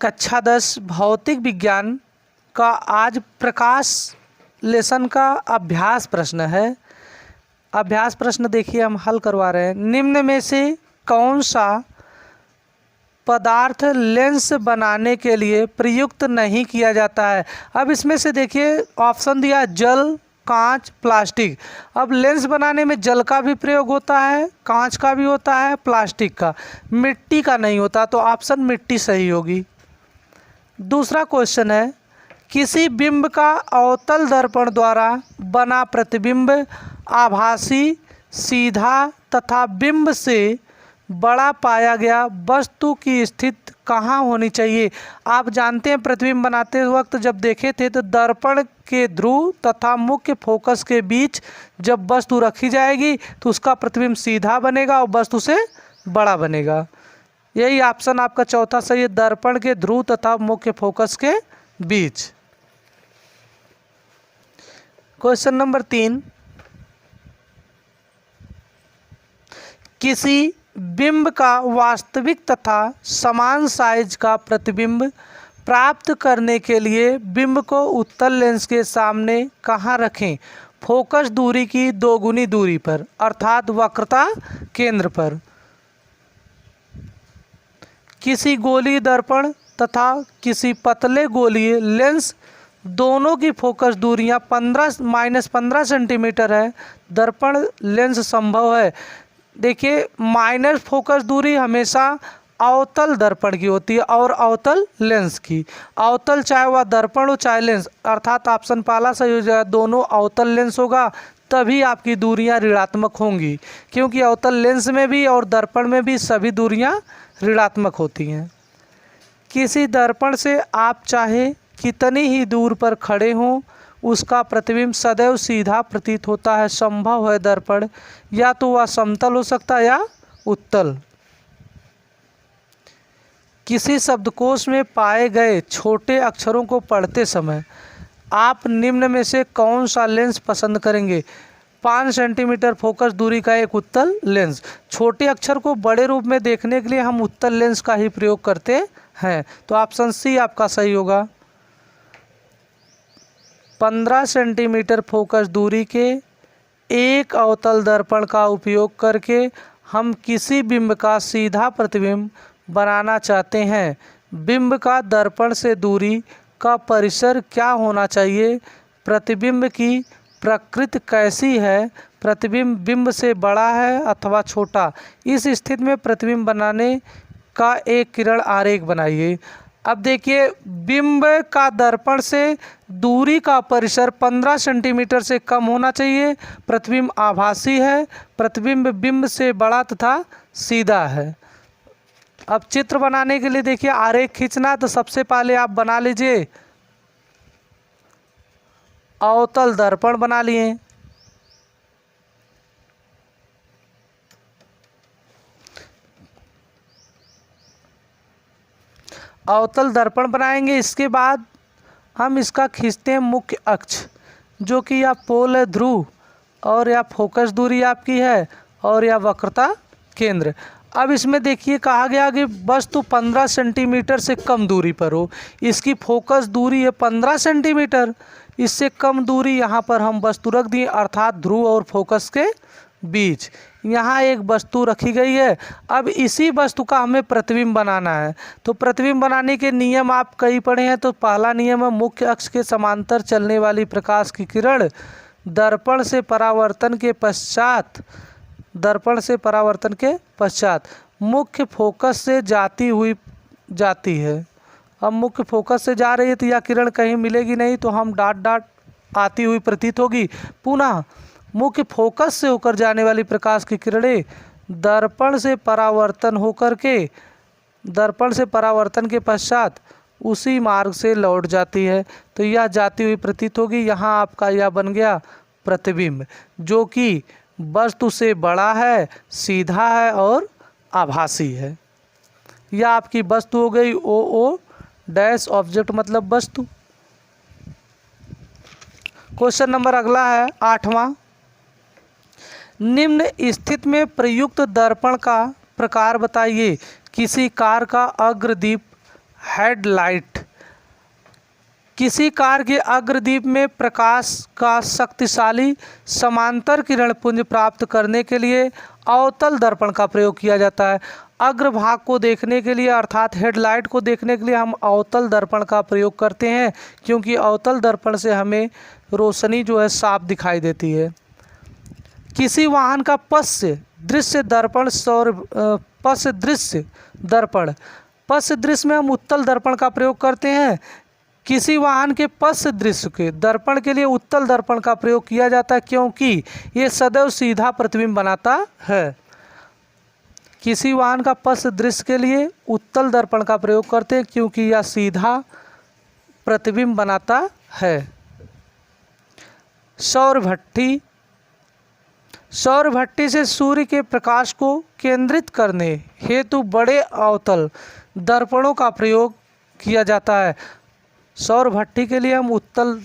कक्षा 10 भौतिक विज्ञान का आज प्रकाश लेसन का अभ्यास प्रश्न है। अभ्यास प्रश्न देखिए हम हल करवा रहे हैं। निम्न में से कौन सा पदार्थ लेंस बनाने के लिए प्रयुक्त नहीं किया जाता है। अब इसमें से देखिए ऑप्शन दिया जल, कांच, प्लास्टिक। अब लेंस बनाने में जल का भी प्रयोग होता है, कांच का भी होता है, प्लास्टिक का, मिट्टी का नहीं होता, तो ऑप्शन मिट्टी सही होगी। दूसरा क्वेश्चन है, किसी बिंब का अवतल दर्पण द्वारा बना प्रतिबिंब आभासी, सीधा तथा बिंब से बड़ा पाया गया वस्तु की स्थिति कहाँ होनी चाहिए। आप जानते हैं प्रतिबिंब बनाते वक्त जब देखे थे तो दर्पण के ध्रुव तथा मुख्य फोकस के बीच जब वस्तु रखी जाएगी तो उसका प्रतिबिंब सीधा बनेगा और वस्तु से बड़ा बनेगा। यही ऑप्शन आपका चौथा सही है, दर्पण के ध्रुव तथा मुख्य फोकस के बीच। क्वेश्चन नंबर 3, किसी बिंब का वास्तविक तथा समान साइज का प्रतिबिंब प्राप्त करने के लिए बिंब को उत्तल लेंस के सामने कहाँ रखें। फोकस दूरी की दोगुनी दूरी पर, अर्थात वक्रता केंद्र पर। किसी गोलीय दर्पण तथा किसी पतले गोलीय लेंस दोनों की फोकस दूरियां -15 सेंटीमीटर है। दर्पण लेंस संभव है। देखिए माइनस फोकस दूरी हमेशा अवतल दर्पण की होती है और अवतल लेंस की। अवतल चाहे वह दर्पण हो चाहे लेंस, अर्थात ऑप्शन पहला सही हो जाएगा, दोनों अवतल लेंस होगा तभी आपकी दूरियां ऋणात्मक होंगी, क्योंकि अवतल लेंस में भी और दर्पण में भी सभी दूरियां ऋणात्मक होती हैं। किसी दर्पण से आप चाहे कितनी ही दूर पर खड़े हों उसका प्रतिबिंब सदैव सीधा प्रतीत होता है। संभव है दर्पण या तो वह समतल हो सकता है या उत्तल। किसी शब्दकोश में पाए गए छोटे अक्षरों को पढ़ते समय आप निम्न में से कौन सा लेंस पसंद करेंगे। 5 सेंटीमीटर फोकस दूरी का एक उत्तल लेंस। छोटे अक्षर को बड़े रूप में देखने के लिए हम उत्तल लेंस का ही प्रयोग करते हैं, तो ऑप्शन सी आपका सही होगा। 15 सेंटीमीटर फोकस दूरी के एक अवतल दर्पण का उपयोग करके हम किसी बिंब का सीधा प्रतिबिंब बनाना चाहते हैं। बिंब का दर्पण से दूरी का परिसर क्या होना चाहिए। प्रतिबिंब की प्रकृति कैसी है। प्रतिबिंब बिंब से बड़ा है अथवा छोटा। इस स्थिति में प्रतिबिंब बनाने का एक किरण आरेख बनाइए। अब देखिए बिंब का दर्पण से दूरी का परिसर 15 सेंटीमीटर से कम होना चाहिए। प्रतिबिंब आभासी है। प्रतिबिंब बिंब से बड़ा तथा सीधा है। अब चित्र बनाने के लिए देखिए आरेख खींचना, तो सबसे पहले आप बना लीजिए अवतल दर्पण बना लिए। अवतल दर्पण बनाएंगे, इसके बाद हम इसका खींचते हैं मुख्य अक्ष, जो कि या पोल है ध्रुव, और या फोकस दूरी आपकी है, और या वक्रता केंद्र। अब इसमें देखिए कहा गया कि वस्तु 15 सेंटीमीटर से कम दूरी पर हो। इसकी फोकस दूरी है 15 सेंटीमीटर, इससे कम दूरी यहाँ पर हम वस्तु रख दिए, अर्थात ध्रुव और फोकस के बीच यहाँ एक वस्तु रखी गई है। अब इसी वस्तु का हमें प्रतिबिंब बनाना है। तो प्रतिबिंब बनाने के नियम आप कई पढ़े हैं। तो पहला नियम है मुख्य अक्ष के समांतर चलने वाली प्रकाश की किरण दर्पण से परावर्तन के पश्चात मुख्य फोकस से जाती है। अब मुख्य फोकस से जा रही है तो यह किरण कहीं मिलेगी नहीं, तो हम डॉट आती हुई प्रतीत होगी। पुनः मुख्य फोकस से होकर जाने वाली प्रकाश की किरणें दर्पण से परावर्तन के पश्चात उसी मार्ग से लौट जाती है, तो यह जाती हुई प्रतीत होगी। यहाँ आपका यह बन गया प्रतिबिंब, जो कि वस्तु से बड़ा है, सीधा है और आभासी है। यह आपकी वस्तु हो गई। ओ डैश ऑब्जेक्ट मतलब वस्तु। क्वेश्चन नंबर अगला है 8वां। निम्न स्थिति में प्रयुक्त दर्पण का प्रकार बताइए। किसी कार का अग्रदीप हेडलाइट, किसी कार के अग्रदीप में प्रकाश का शक्तिशाली समांतर किरण पुंज प्राप्त करने के लिए अवतल दर्पण का प्रयोग किया जाता है। अग्रभाग को देखने के लिए अर्थात हेडलाइट को देखने के लिए हम अवतल दर्पण का प्रयोग करते हैं, क्योंकि अवतल दर्पण से हमें रोशनी जो है साफ दिखाई देती है। किसी वाहन का पश्च दृश्य दर्पण पश्च दृश्य दर्पण, पश्च दृश्य में हम उत्तल दर्पण का प्रयोग करते हैं। किसी वाहन के पश्च दृश्य के दर्पण के लिए उत्तल दर्पण का प्रयोग किया जाता है, क्योंकि ये सदैव सीधा प्रतिबिंब बनाता है। किसी वाहन का पश्च दृश्य के लिए उत्तल दर्पण का प्रयोग करते हैं, क्योंकि यह सीधा प्रतिबिंब बनाता है। सौर भट्ठी, सौर भट्ठी से सूर्य के प्रकाश को केंद्रित करने हेतु बड़े अवतल दर्पणों का प्रयोग किया जाता है। सौर भट्ठी के लिए हम उत्तल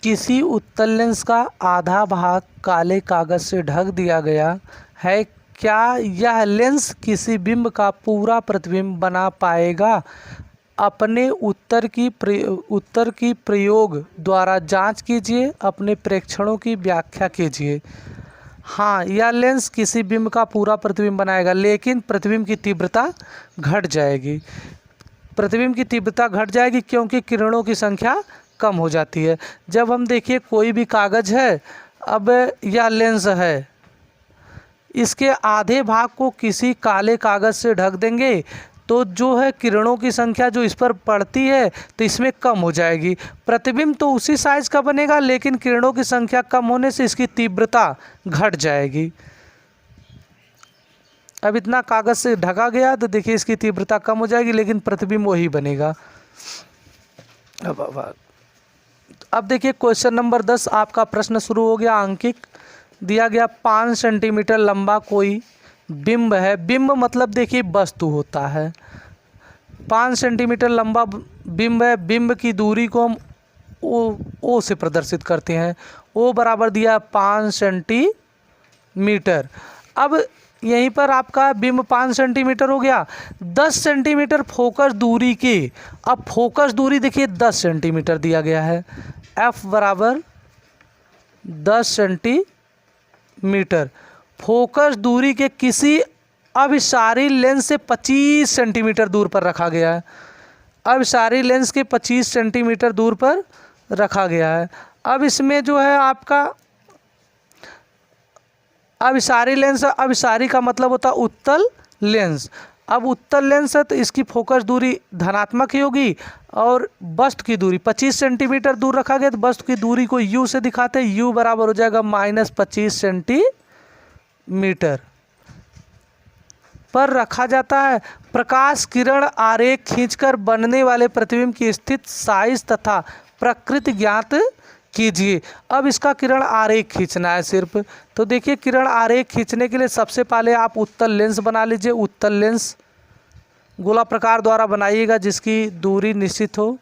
किसी उत्तल लेंस का आधा भाग काले कागज से ढक दिया गया है, क्या यह लेंस किसी बिंब का पूरा प्रतिबिंब बना पाएगा? अपने उत्तर की प्रयोग द्वारा जांच कीजिए, अपने प्रेक्षणों की व्याख्या कीजिए। हाँ, यह लेंस किसी बिंब का पूरा प्रतिबिंब बनाएगा, लेकिन प्रतिबिंब की तीव्रता घट जाएगी। प्रतिबिंब की तीव्रता घट जाएगी क्योंकि किरणों की संख्या कम हो जाती है। जब हम देखिए कोई भी कागज़ है, अब यह लेंस है, इसके आधे भाग को किसी काले कागज़ से ढक देंगे तो जो है किरणों की संख्या जो इस पर पड़ती है तो इसमें कम हो जाएगी। प्रतिबिंब तो उसी साइज का बनेगा, लेकिन किरणों की संख्या कम होने से इसकी तीव्रता घट जाएगी। अब इतना कागज़ से ढका गया तो देखिए इसकी तीव्रता कम हो जाएगी, लेकिन प्रतिबिंब वही बनेगा। अब देखिए क्वेश्चन नंबर 10 आपका प्रश्न शुरू हो गया। अंकित दिया गया 5 सेंटीमीटर लंबा कोई बिंब है। बिंब मतलब देखिए वस्तु होता है। 5 सेंटीमीटर लंबा बिंब है। बिंब की दूरी को हम ओ से प्रदर्शित करते हैं। ओ बराबर दिया 5 सेंटीमीटर। अब यहीं पर आपका बिंब 5 सेंटीमीटर हो गया। 10 सेंटीमीटर फोकस दूरी की, अब फोकस दूरी देखिए 10 सेंटीमीटर दिया गया है। F बराबर 10 सेंटीमीटर फोकस दूरी के किसी अभिसारी लेंस से 25 सेंटीमीटर दूर पर रखा गया है। अभिसारी लेंस के 25 सेंटीमीटर दूर पर रखा गया है। अब इसमें जो है आपका अभिसारी लेंस, अभिसारी का मतलब होता है उत्तल लेंस। अब उत्तल लेंस है तो इसकी फोकस दूरी धनात्मक ही होगी, और वस्तु की दूरी 25 सेंटीमीटर दूर रखा गया तो वस्तु की दूरी को U से दिखाते हैं। U बराबर हो जाएगा -25 सेंटीमीटर पर रखा जाता है। प्रकाश किरण आरेख खींचकर बनने वाले प्रतिबिंब की स्थिति, साइज तथा प्रकृति ज्ञात कीजिए। अब इसका किरण आरेख खींचना है सिर्फ। तो देखिए किरण आरेख खींचने के लिए सबसे पहले आप उत्तल लेंस बना लीजिए। उत्तल लेंस गोला प्रकार द्वारा बनाइएगा जिसकी दूरी निश्चित हो।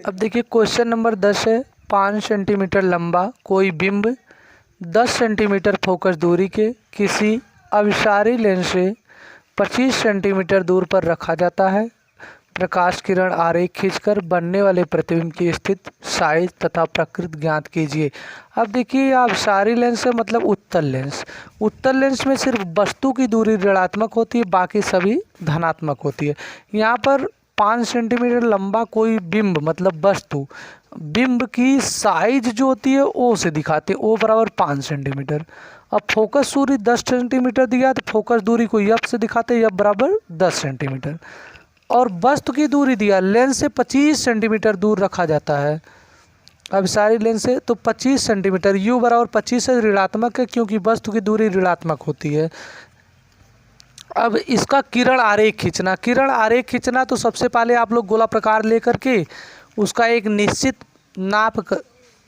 अब देखिए क्वेश्चन नंबर 10 है। 5 सेंटीमीटर लंबा कोई बिंब 10 सेंटीमीटर फोकस दूरी के किसी अभिसारी लेंस से 25 सेंटीमीटर दूर पर रखा जाता है। प्रकाश किरण आरेख खींचकर बनने वाले प्रतिबिंब की स्थिति, साइज तथा प्रकृति ज्ञात कीजिए। अब देखिए अभिसारी लेंस है मतलब उत्तल लेंस। उत्तल लेंस में सिर्फ वस्तु की दूरी ऋणात्मक होती है, बाकी सभी धनात्मक होती है। यहाँ पर 5 सेंटीमीटर लंबा कोई बिंब मतलब वस्तु, बिंब की साइज जो होती है ओ से दिखाते हैं। ओ बराबर 5 सेंटीमीटर। अब फोकस दूरी 10 सेंटीमीटर दिया तो फोकस दूरी को एफ से दिखाते हैं। एफ बराबर 10 सेंटीमीटर। और वस्तु की दूरी दिया, लेंस से 25 सेंटीमीटर दूर रखा जाता है। अब सारी लेंस से तो 25 सेंटीमीटर, U बराबर 25 से ऋणात्मक है क्योंकि वस्तु की दूरी ऋणात्मक होती है। अब इसका किरण आरेख खींचना। किरण आरेख खींचना तो सबसे पहले आप लोग गोला प्रकार लेकर के उसका एक निश्चित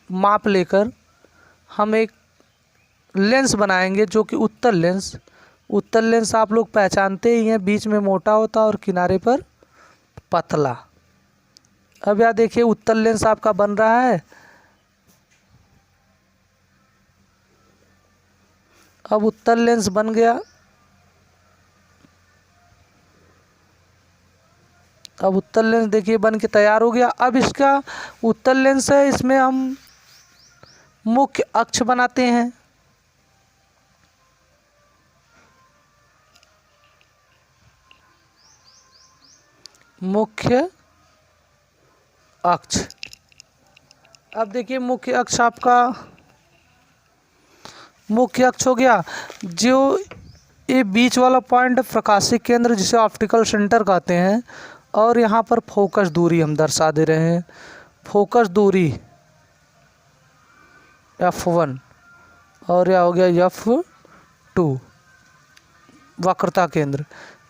माप लेकर हम एक लेंस बनाएंगे जो कि उत्तल लेंस। उत्तल लेंस आप लोग पहचानते ही हैं, बीच में मोटा होता है और किनारे पर पतला। अब यह देखिए उत्तल लेंस आपका बन रहा है। अब उत्तल लेंस बन गया। अब उत्तल लेंस देखिए बन के तैयार हो गया। अब इसका उत्तल लेंस है, इसमें हम मुख्य अक्ष बनाते हैं। मुख्य अक्ष। अब देखिए मुख्य अक्ष आपका मुख्य अक्ष हो गया। जो ये बीच वाला पॉइंट प्रकाशिक केंद्र जिसे ऑप्टिकल सेंटर कहते हैं, और यहाँ पर फोकस दूरी हम दर्शा दे रहे हैं। फोकस दूरी F1 और यह हो गया F2 वक्रता केंद्र।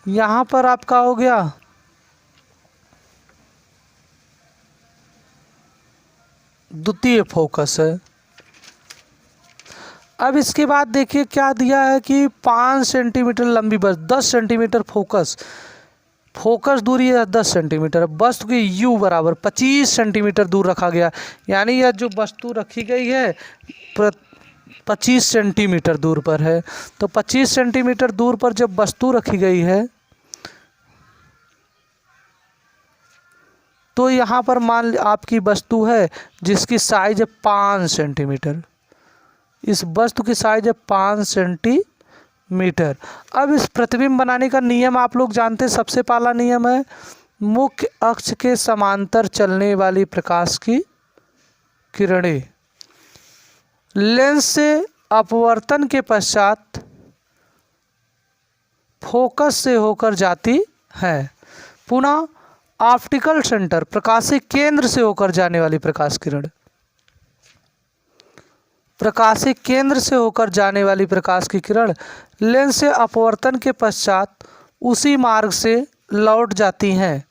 यहाँ पर आपका हो गया द्वितीय फोकस है। अब इसके बाद देखिए क्या दिया है कि 5 सेंटीमीटर लंबी बस, 10 सेंटीमीटर फोकस दूरी है 10 सेंटीमीटर। वस्तु की U बराबर 25 सेंटीमीटर दूर रखा गया, यानी यह जो वस्तु रखी गई है 25 सेंटीमीटर दूर पर है। तो 25 सेंटीमीटर दूर पर जब वस्तु रखी गई है तो यहाँ पर मान आपकी वस्तु है जिसकी साइज है 5 सेंटीमीटर। इस वस्तु की साइज है 5 सेंटीमीटर। अब इस प्रतिबिंब बनाने का नियम आप लोग जानते हैं। सबसे पहला नियम है मुख्य अक्ष के समांतर चलने वाली प्रकाश की किरणें लेंस से अपवर्तन के पश्चात फोकस से होकर जाती है। पुनः ऑप्टिकल सेंटर प्रकाशिक केंद्र से होकर जाने वाली प्रकाश किरण, प्रकाशिक केंद्र से होकर जाने वाली प्रकाश की किरण लेंस से अपवर्तन के पश्चात उसी मार्ग से लौट जाती हैं।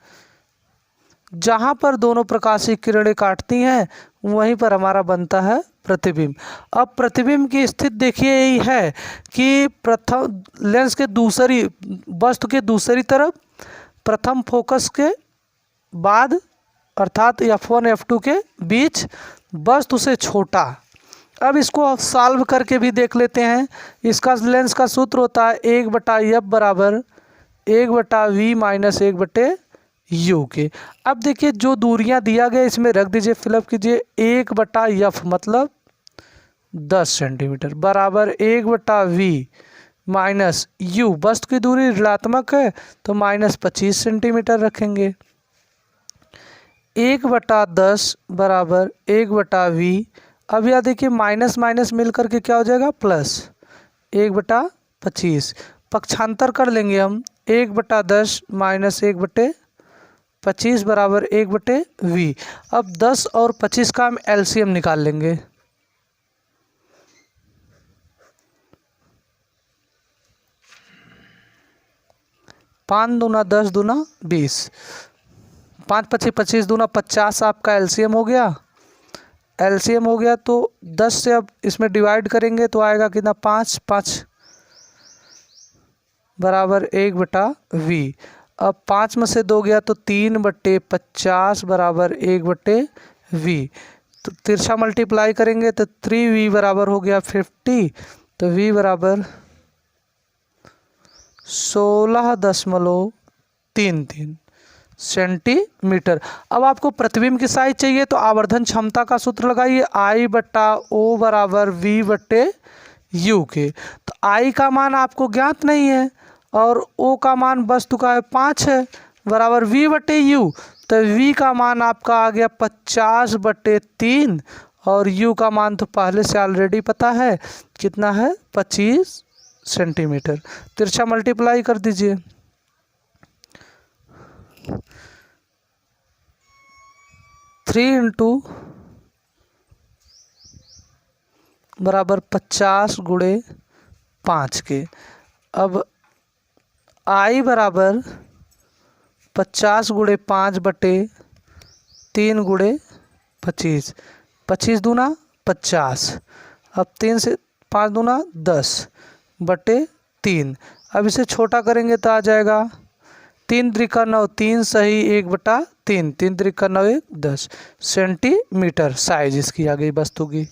जहाँ पर दोनों प्रकाशिक किरणें काटती हैं वहीं पर हमारा बनता है प्रतिबिंब। अब प्रतिबिंब की स्थिति देखिए यही है कि प्रथम लेंस के दूसरी वस्तु के दूसरी तरफ प्रथम फोकस के बाद अर्थात F1 F2 के बीच वस्तु से छोटा। अब इसको आप सॉल्व करके भी देख लेते हैं। इसका लेंस का सूत्र होता है 1/F बराबर 1/V माइनस 1/U के। अब देखिए जो दूरियां दिया गया इसमें रख दीजिए, फिलअप कीजिए। 1/F मतलब 10 सेंटीमीटर बराबर 1/V माइनस U, वस्तु की दूरी ऋणात्मक है तो माइनस 25 सेंटीमीटर रखेंगे। 1/10 बराबर 1/V। अब यह देखिए माइनस माइनस मिल करके क्या हो जाएगा प्लस 1/25। पक्षांतर कर लेंगे हम। 1/10 माइनस 1/25 बराबर 1/V। अब 10 और 25 का हम LCM निकाल लेंगे। पाँच दूना 10 दूना 20, 5 25 25 दूना 50 आपका LCM हो गया। LCM हो गया तो 10 से अब इसमें डिवाइड करेंगे तो आएगा कितना 5 5 बराबर 1/V। अब 5 में से 2 गया तो 3/50 बराबर 1/V। तो तिरछा मल्टीप्लाई करेंगे तो 3V बराबर हो गया 50। तो V बराबर 16.33 सेंटीमीटर। अब आपको प्रतिबिंब की साइज चाहिए तो आवर्धन क्षमता का सूत्र लगाइए I/O बराबर V/U के। तो I का मान आपको ज्ञात नहीं है और O का मान वस्तु का है 5 है बराबर V/U। तो V का मान आपका आ गया 50/3 और U का मान तो पहले से ऑलरेडी पता है कितना है 25 सेंटीमीटर। तिरछा मल्टीप्लाई कर दीजिए। 3 × बराबर 50 × 5 के। अब I बराबर 50 × 5/3 × 25, 25 दूना 50। अब 3 से 5 दूना 10/3। अब इसे छोटा करेंगे तो आ जाएगा 3 त्रिका 9, 3 सही 1/3, 3 त्रिका 9 1 10 सेंटीमीटर साइज इसकी आ गई वस्तु की।